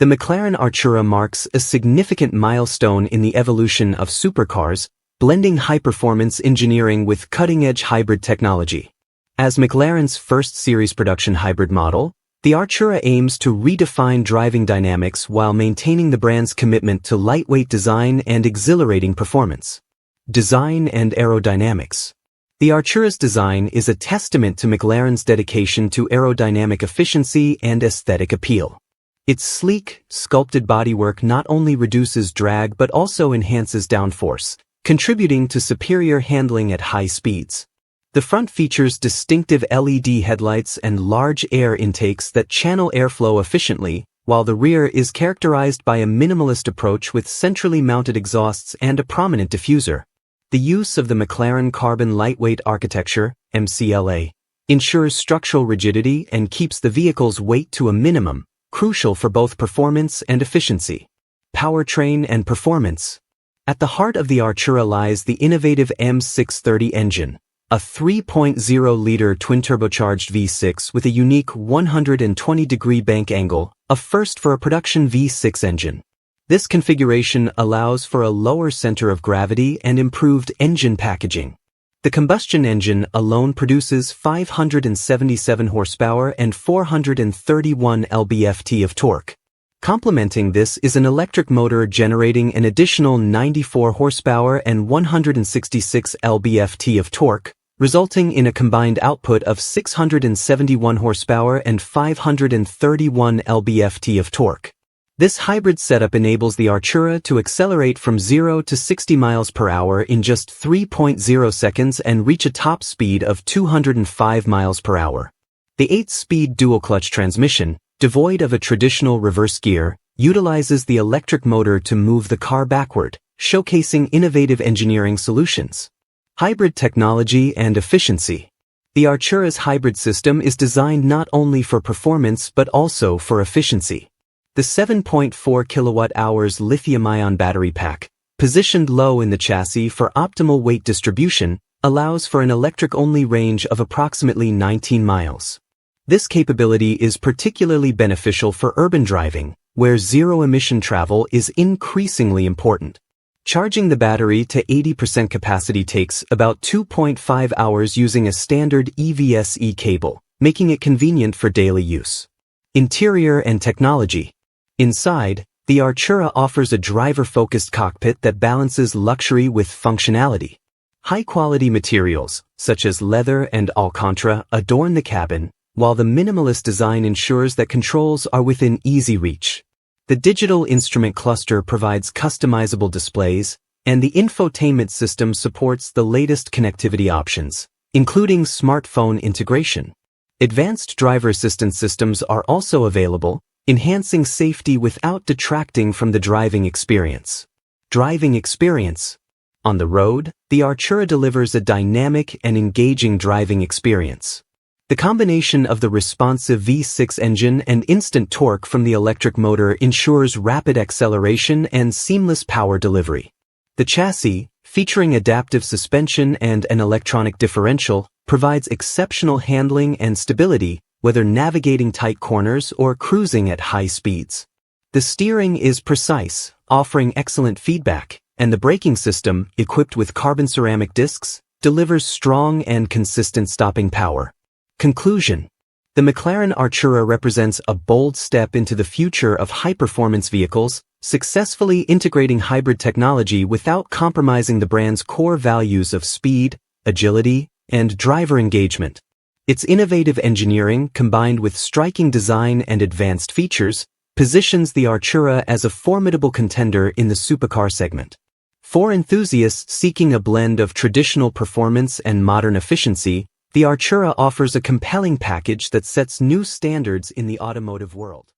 The McLaren Artura marks a significant milestone in the evolution of supercars, blending high-performance engineering with cutting-edge hybrid technology. As McLaren's first series production hybrid model, the Artura aims to redefine driving dynamics while maintaining the brand's commitment to lightweight design and exhilarating performance. Design and aerodynamics. The Artura's design is a testament to McLaren's dedication to aerodynamic efficiency and aesthetic appeal. Its sleek, sculpted bodywork not only reduces drag but also enhances downforce, contributing to superior handling at high speeds. The front features distinctive LED headlights and large air intakes that channel airflow efficiently, while the rear is characterized by a minimalist approach with centrally mounted exhausts and a prominent diffuser. The use of the McLaren Carbon Lightweight Architecture, MCLA, ensures structural rigidity and keeps the vehicle's weight to a minimum, crucial for both performance and efficiency. Powertrain and performance. At the heart of the Artura lies the innovative M630 engine, a 3.0-liter twin-turbocharged V6 with a unique 120-degree bank angle, a first for a production V6 engine. This configuration allows for a lower center of gravity and improved engine packaging. The combustion engine alone produces 577 horsepower and 431 lb-ft of torque. Complementing this is an electric motor generating an additional 94 horsepower and 166 lb-ft of torque, resulting in a combined output of 671 horsepower and 531 lb-ft of torque. This hybrid setup enables the Artura to accelerate from 0 to 60 miles per hour in just 3.0 seconds and reach a top speed of 205 miles per hour. The 8-speed dual-clutch transmission, devoid of a traditional reverse gear, utilizes the electric motor to move the car backward, showcasing innovative engineering solutions. Hybrid technology and efficiency. The Artura's hybrid system is designed not only for performance but also for efficiency. The 7.4 kilowatt-hours lithium-ion battery pack, positioned low in the chassis for optimal weight distribution, allows for an electric-only range of approximately 19 miles. This capability is particularly beneficial for urban driving, where zero-emission travel is increasingly important. Charging the battery to 80% capacity takes about 2.5 hours using a standard EVSE cable, making it convenient for daily use. Interior and technology. Inside, the Artura offers a driver-focused cockpit that balances luxury with functionality. High-quality materials, such as leather and Alcantara, adorn the cabin, while the minimalist design ensures that controls are within easy reach. The digital instrument cluster provides customizable displays, and the infotainment system supports the latest connectivity options, including smartphone integration. Advanced driver assistance systems are also available, enhancing safety without detracting from the driving experience. Driving experience. On the road, the Artura delivers a dynamic and engaging driving experience. The combination of the responsive V6 engine and instant torque from the electric motor ensures rapid acceleration and seamless power delivery. The chassis, featuring adaptive suspension and an electronic differential, provides exceptional handling and stability, whether navigating tight corners or cruising at high speeds. The steering is precise, offering excellent feedback, and the braking system, equipped with carbon ceramic discs, delivers strong and consistent stopping power. Conclusion. The McLaren Artura represents a bold step into the future of high-performance vehicles, successfully integrating hybrid technology without compromising the brand's core values of speed, agility, and driver engagement. Its innovative engineering, combined with striking design and advanced features, positions the Artura as a formidable contender in the supercar segment. For enthusiasts seeking a blend of traditional performance and modern efficiency, the Artura offers a compelling package that sets new standards in the automotive world.